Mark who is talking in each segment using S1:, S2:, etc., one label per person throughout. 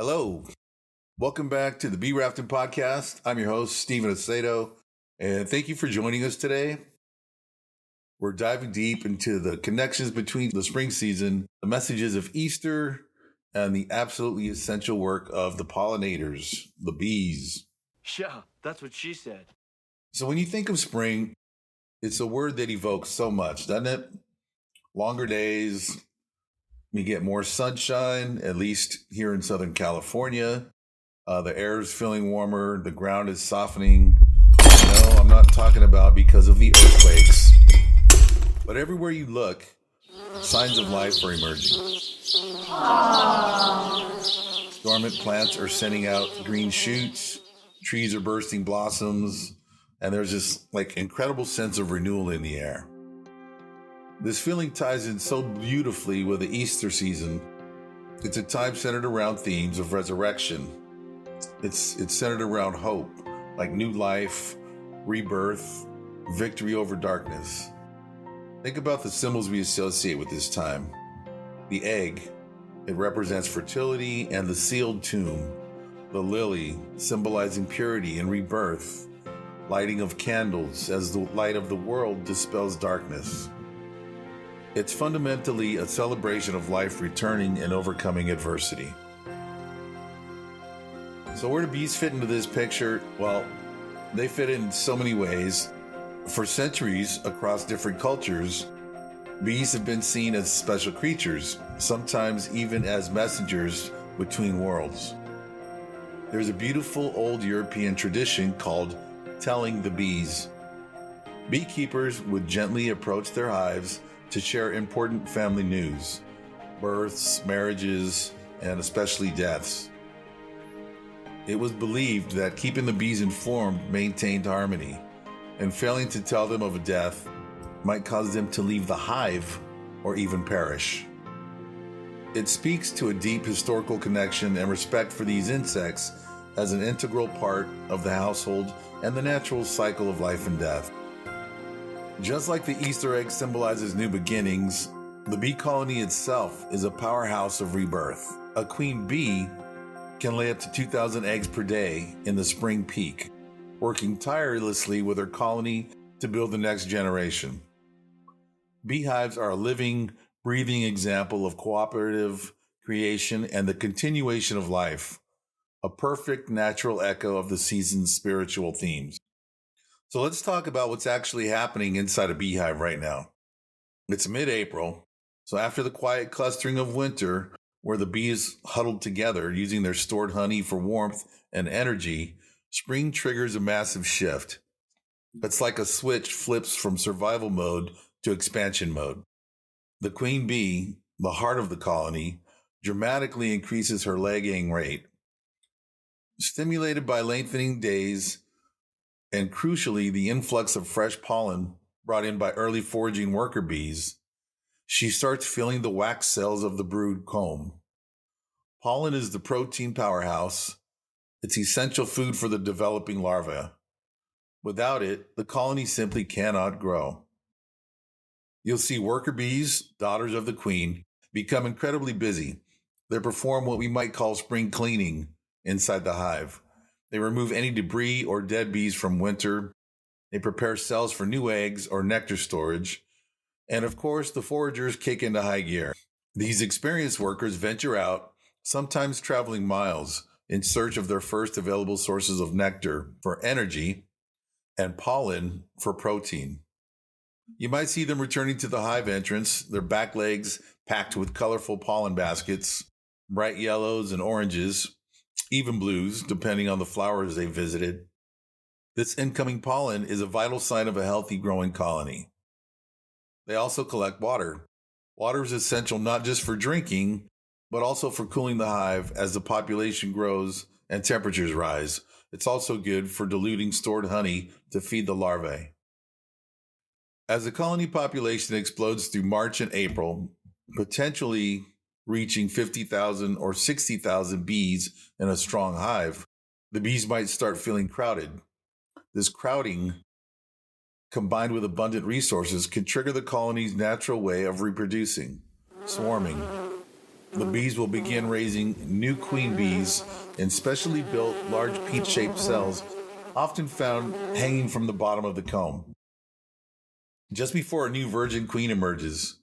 S1: Hello. Welcome back to the Bee Raft Podcast. I'm your host, Stephen Aceto, and thank you for joining us today. We're diving deep into the connections between the spring season, the messages of Easter, and the absolutely essential work of the pollinators, the bees.
S2: Yeah, that's what she said.
S1: So when you think of spring, it's a word that evokes so much, doesn't it? Longer days, we get more sunshine, at least here in Southern California. The air is feeling warmer, the ground is softening. No, I'm not talking about because of the earthquakes. But everywhere you look, signs of life are emerging. Dormant plants are sending out green shoots, trees are bursting blossoms, and there's this incredible sense of renewal in the air. This feeling ties in so beautifully with the Easter season. It's a time centered around themes of resurrection. It's centered around hope, like new life, rebirth, victory over darkness. Think about the symbols we associate with this time. The egg, it represents fertility and the sealed tomb. The lily, symbolizing purity and rebirth. Lighting of candles as the light of the world dispels darkness. It's fundamentally a celebration of life returning and overcoming adversity. So where do bees fit into this picture? Well, they fit in so many ways. For centuries, across different cultures, bees have been seen as special creatures, sometimes even as messengers between worlds. There's a beautiful old European tradition called telling the bees. Beekeepers would gently approach their hives to share important family news, births, marriages, and especially deaths. It was believed that keeping the bees informed maintained harmony, and failing to tell them of a death might cause them to leave the hive or even perish. It speaks to a deep historical connection and respect for these insects as an integral part of the household and the natural cycle of life and death. Just like the Easter egg symbolizes new beginnings, the bee colony itself is a powerhouse of rebirth. A queen bee can lay up to 2,000 eggs per day in the spring peak, working tirelessly with her colony to build the next generation. Beehives are a living, breathing example of cooperative creation and the continuation of life, a perfect natural echo of the season's spiritual themes. So let's talk about what's actually happening inside a beehive right now. It's mid-April, so after the quiet clustering of winter, where the bees huddled together using their stored honey for warmth and energy, spring triggers a massive shift. It's like a switch flips from survival mode to expansion mode. The queen bee, the heart of the colony, dramatically increases her laying rate. Stimulated by lengthening days and crucially the influx of fresh pollen brought in by early foraging worker bees, she starts filling the wax cells of the brood comb. Pollen is the protein powerhouse. It's essential food for the developing larvae. Without it, the colony simply cannot grow. You'll see worker bees, daughters of the queen, become incredibly busy. They perform what we might call spring cleaning inside the hive. They remove any debris or dead bees from winter. They prepare cells for new eggs or nectar storage. And of course, the foragers kick into high gear. These experienced workers venture out, sometimes traveling miles, in search of their first available sources of nectar for energy and pollen for protein. You might see them returning to the hive entrance, their back legs packed with colorful pollen baskets, bright yellows and oranges, even blues, depending on the flowers they visited. This incoming pollen is a vital sign of a healthy growing colony. They also collect water. Water is essential not just for drinking, but also for cooling the hive as the population grows and temperatures rise. It's also good for diluting stored honey to feed the larvae. As the colony population explodes through March and April, potentially reaching 50,000 or 60,000 bees in a strong hive, the bees might start feeling crowded. This crowding, combined with abundant resources, can trigger the colony's natural way of reproducing, swarming. the bees will begin raising new queen bees in specially built large peach-shaped cells, often found hanging from the bottom of the comb. Just before a new virgin queen emerges,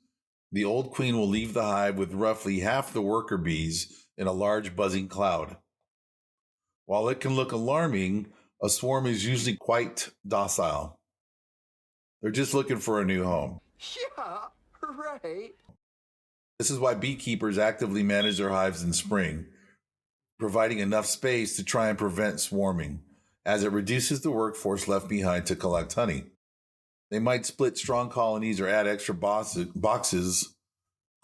S1: the old queen will leave the hive with roughly half the worker bees in a large buzzing cloud. While it can look alarming, a swarm is usually quite docile. They're just looking for a new home.
S2: Yeah, right.
S1: This is why beekeepers actively manage their hives in spring, providing enough space to try and prevent swarming, as it reduces the workforce left behind to collect honey. They might split strong colonies or add extra boxes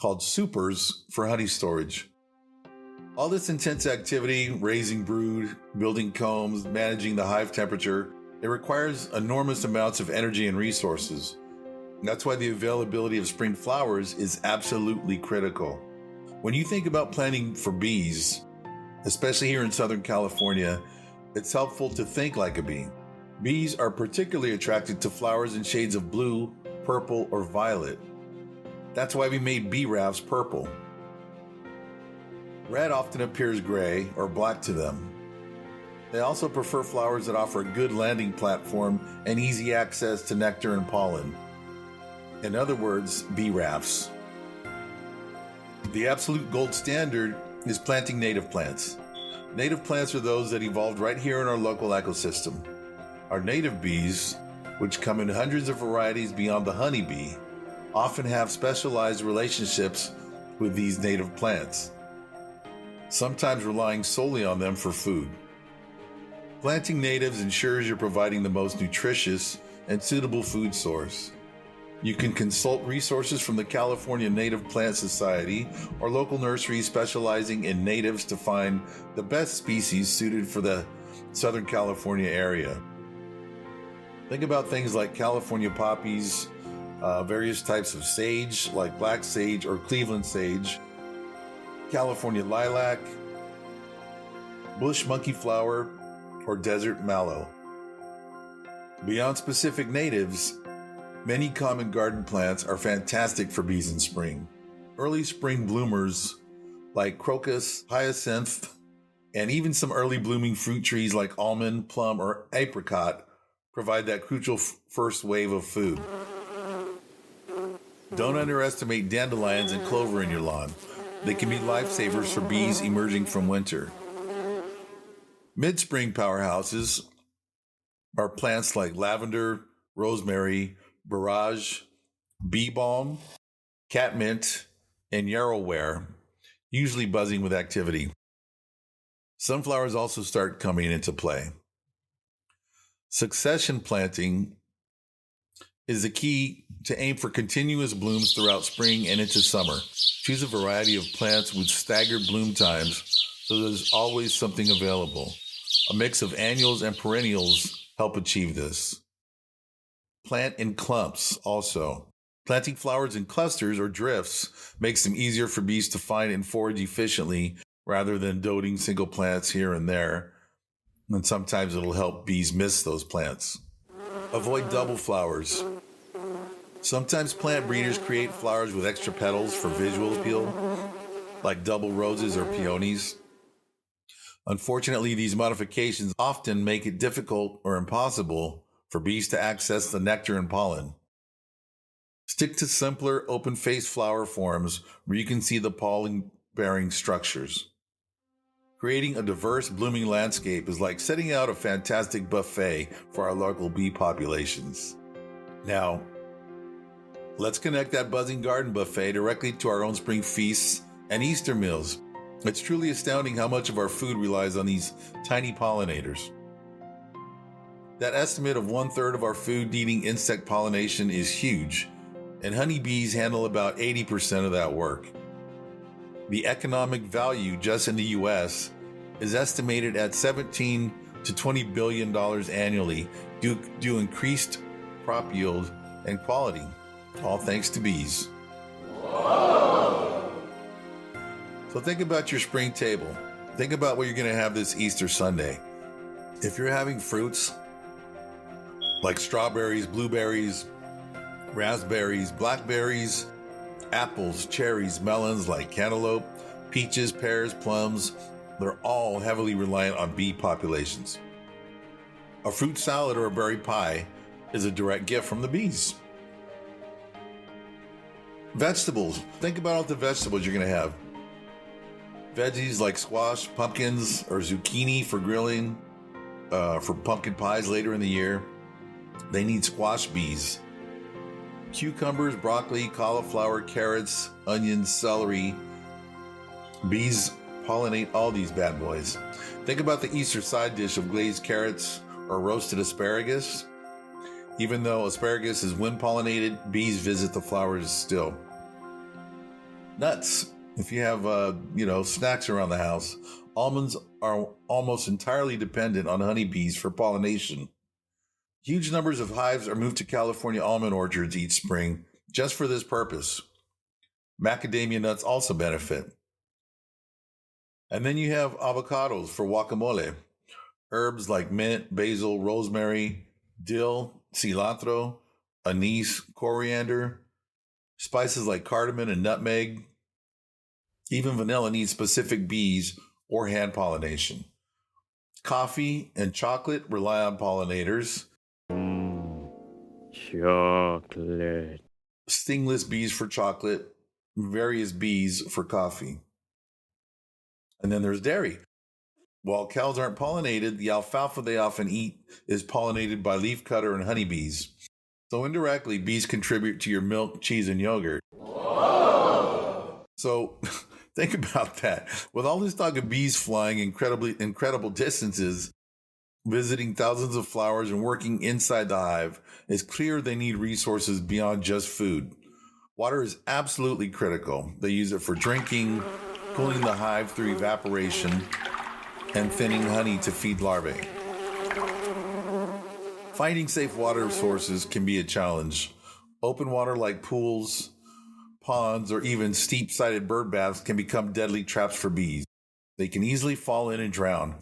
S1: called supers for honey storage. All this intense activity, raising brood, building combs, managing the hive temperature, it requires enormous amounts of energy and resources. That's why the availability of spring flowers is absolutely critical. When you think about planting for bees, especially here in Southern California, it's helpful to think like a bee. Bees are particularly attracted to flowers in shades of blue, purple, or violet. That's why we made bee rafts purple. Red often appears gray or black to them. They also prefer flowers that offer a good landing platform and easy access to nectar and pollen. In other words, bee rafts. The absolute gold standard is planting native plants. Native plants are those that evolved right here in our local ecosystem. Our native bees, which come in hundreds of varieties beyond the honeybee, often have specialized relationships with these native plants, sometimes relying solely on them for food. Planting natives ensures you're providing the most nutritious and suitable food source. You can consult resources from the California Native Plant Society or local nurseries specializing in natives to find the best species suited for the Southern California area. Think about things like California poppies, various types of sage like black sage or Cleveland sage, California lilac, bush monkey flower, or desert mallow. Beyond specific natives, many common garden plants are fantastic for bees in spring. Early spring bloomers like crocus, hyacinth, and even some early blooming fruit trees like almond, plum, or apricot provide that crucial first wave of food. Don't underestimate dandelions and clover in your lawn. They can be lifesavers for bees emerging from winter. Mid-spring powerhouses are plants like lavender, rosemary, borage, bee balm, catmint, and yarrowware, usually buzzing with activity. Sunflowers also start coming into play. Succession planting is the key to aim for continuous blooms throughout spring and into summer. Choose a variety of plants with staggered bloom times so there's always something available. A mix of annuals and perennials help achieve this. Plant in clumps also. Planting flowers in clusters or drifts makes them easier for bees to find and forage efficiently rather than dotting single plants here and there. And sometimes it'll help bees miss those plants. Avoid double flowers. Sometimes plant breeders create flowers with extra petals for visual appeal, like double roses or peonies. Unfortunately, these modifications often make it difficult or impossible for bees to access the nectar and pollen. Stick to simpler open-faced flower forms where you can see the pollen-bearing structures. Creating a diverse blooming landscape is like setting out a fantastic buffet for our local bee populations. Now, let's connect that buzzing garden buffet directly to our own spring feasts and Easter meals. It's truly astounding how much of our food relies on these tiny pollinators. That estimate of 1/3 of our food needing insect pollination is huge, and honeybees handle about 80% of that work. The economic value just in the U.S. is estimated at $17 to $20 billion annually due to increased crop yield and quality, all thanks to bees. Whoa. So think about your spring table. Think about what you're going to have this Easter Sunday. If you're having fruits like strawberries, blueberries, raspberries, blackberries, apples, cherries, melons like cantaloupe, peaches, pears, plums, they're all heavily reliant on bee populations. A fruit salad or a berry pie is a direct gift from the bees. Vegetables. Think about all the vegetables you're going to have. Veggies like squash, pumpkins, or zucchini for grilling, for pumpkin pies later in the year. They need squash bees. Cucumbers, broccoli, cauliflower, carrots, onions, celery. Bees pollinate all these bad boys. Think about the Easter side dish of glazed carrots or roasted asparagus. Even though asparagus is wind pollinated, bees visit the flowers still. Nuts. If you have, snacks around the house, almonds are almost entirely dependent on honeybees for pollination. Huge numbers of hives are moved to California almond orchards each spring just for this purpose. Macadamia nuts also benefit. And then you have avocados for guacamole. Herbs like mint, basil, rosemary, dill, cilantro, anise, coriander, spices like cardamom and nutmeg. Even vanilla needs specific bees or hand pollination. Coffee and chocolate rely on pollinators.
S3: Chocolate.
S1: Stingless bees for chocolate, various bees for coffee. And then there's dairy. While cows aren't pollinated, the alfalfa they often eat is pollinated by leafcutter and honeybees. So indirectly, bees contribute to your milk, cheese, and yogurt. Whoa! So think about that. With all this talk of bees flying incredible distances, visiting thousands of flowers and working inside the hive, it's clear they need resources beyond just food. Water is absolutely critical. They use it for drinking, cooling the hive through evaporation, and thinning honey to feed larvae. Finding safe water sources can be a challenge. Open water like pools, ponds, or even steep-sided bird baths can become deadly traps for bees. They can easily fall in and drown.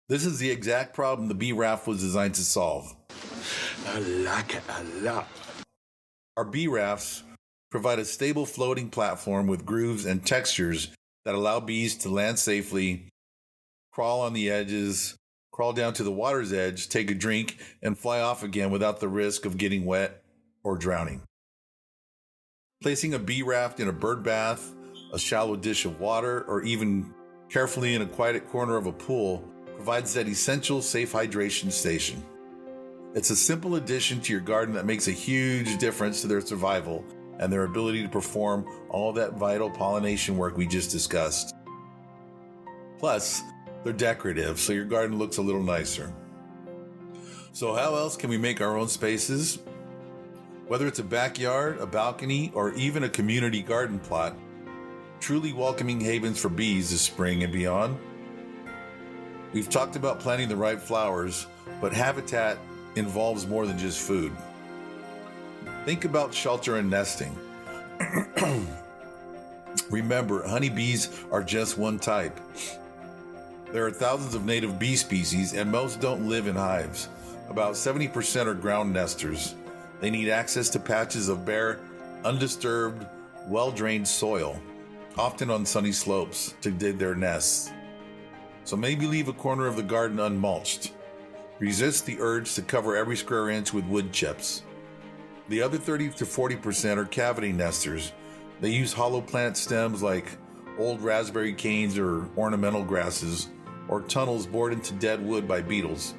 S1: This is the exact problem the Bee Raft was designed to solve.
S2: I like it a lot.
S1: Our bee rafts provide a stable floating platform with grooves and textures that allow bees to land safely, crawl on the edges, crawl down to the water's edge, take a drink, and fly off again without the risk of getting wet or drowning. Placing a bee raft in a bird bath, a shallow dish of water, or even carefully in a quiet corner of a pool provides that essential safe hydration station. It's a simple addition to your garden that makes a huge difference to their survival and their ability to perform all that vital pollination work we just discussed. Plus, they're decorative, so your garden looks a little nicer. So how else can we make our own spaces? Whether it's a backyard, a balcony, or even a community garden plot, truly welcoming havens for bees this spring and beyond. We've talked about planting the right flowers, but habitat involves more than just food. Think about shelter and nesting. Remember, honeybees are just one type. There are thousands of native bee species, and most don't live in hives. About 70% are ground nesters. They need access to patches of bare, undisturbed, well-drained soil, often on sunny slopes, to dig their nests. So maybe leave a corner of the garden unmulched. Resist the urge to cover every square inch with wood chips. The other 30 to 40% are cavity nesters. They use hollow plant stems like old raspberry canes or ornamental grasses, or tunnels bored into dead wood by beetles.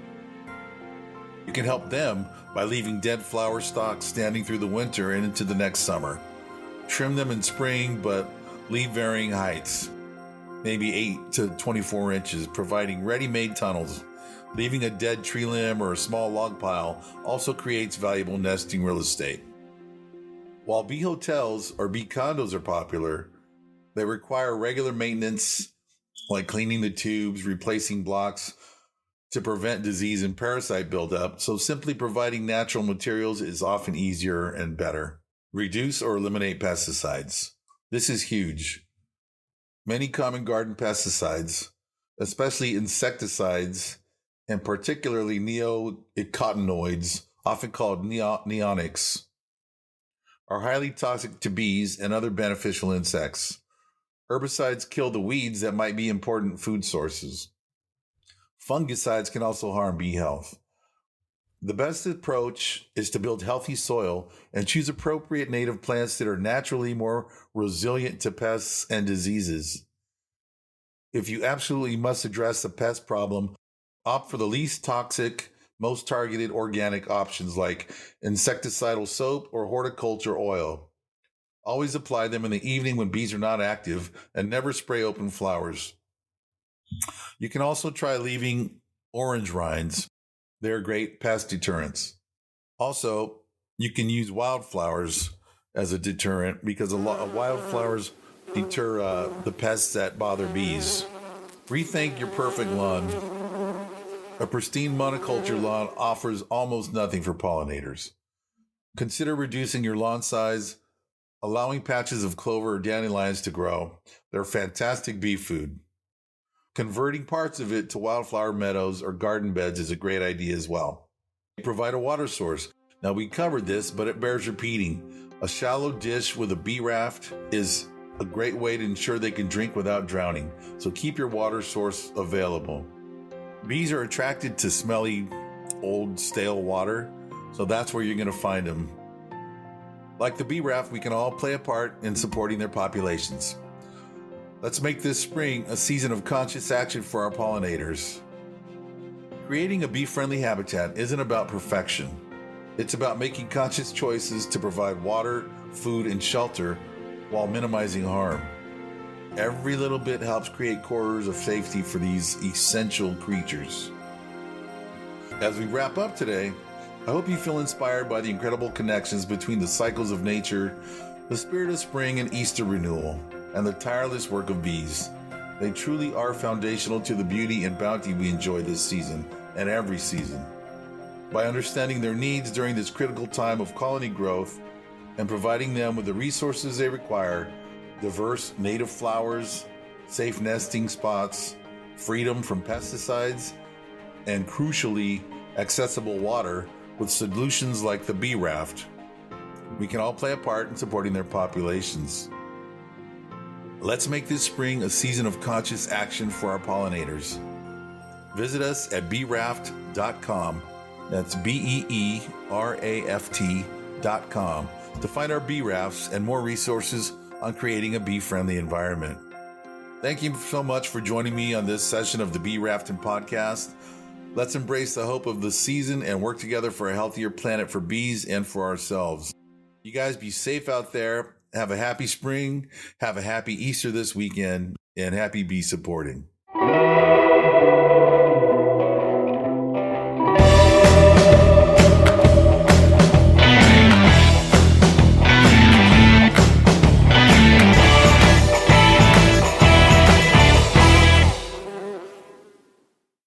S1: You can help them by leaving dead flower stalks standing through the winter and into the next summer. Trim them in spring, but leave varying heights, maybe 8 to 24 inches, providing ready-made tunnels. Leaving a dead tree limb or a small log pile also creates valuable nesting real estate. While bee hotels or bee condos are popular, they require regular maintenance, like cleaning the tubes, replacing blocks to prevent disease and parasite buildup, so simply providing natural materials is often easier and better. Reduce or eliminate pesticides. This is huge. Many common garden pesticides, especially insecticides, and particularly neonicotinoids, often called neonics, are highly toxic to bees and other beneficial insects. Herbicides kill the weeds that might be important food sources. Fungicides can also harm bee health. The best approach is to build healthy soil and choose appropriate native plants that are naturally more resilient to pests and diseases. If you absolutely must address the pest problem, opt for the least toxic, most targeted organic options like insecticidal soap or horticulture oil. Always apply them in the evening when bees are not active and never spray open flowers. You can also try leaving orange rinds. They're great pest deterrents. Also, you can use wildflowers as a deterrent because a lot of wildflowers deter the pests that bother bees. Rethink your perfect lawn. A pristine monoculture lawn offers almost nothing for pollinators. Consider reducing your lawn size, allowing patches of clover or dandelions to grow. They're fantastic bee food. Converting parts of it to wildflower meadows or garden beds is a great idea as well. Provide a water source. Now, we covered this, but it bears repeating. A shallow dish with a bee raft is a great way to ensure they can drink without drowning. So keep your water source available. Bees are attracted to smelly, old, stale water, so that's where you're going to find them. Like the bee raft, we can all play a part in supporting their populations. Let's make this spring a season of conscious action for our pollinators. Creating a bee-friendly habitat isn't about perfection. It's about making conscious choices to provide water, food, and shelter while minimizing harm. Every little bit helps create corridors of safety for these essential creatures. As we wrap up today, I hope you feel inspired by the incredible connections between the cycles of nature, the spirit of spring and Easter renewal, and the tireless work of bees. They truly are foundational to the beauty and bounty we enjoy this season and every season. By understanding their needs during this critical time of colony growth and providing them with the resources they require, diverse native flowers, safe nesting spots, freedom from pesticides, and crucially, accessible water with solutions like the Bee Raft, we can all play a part in supporting their populations. Let's make this spring a season of conscious action for our pollinators. Visit us at beeraft.com. That's BEERAFT.com to find our bee rafts and more resources on creating a bee-friendly environment. Thank you so much for joining me on this session of the Bee Rafting Podcast. Let's embrace the hope of the season and work together for a healthier planet for bees and for ourselves. You guys be safe out there. Have a happy spring. Have a happy Easter this weekend, and happy bee supporting.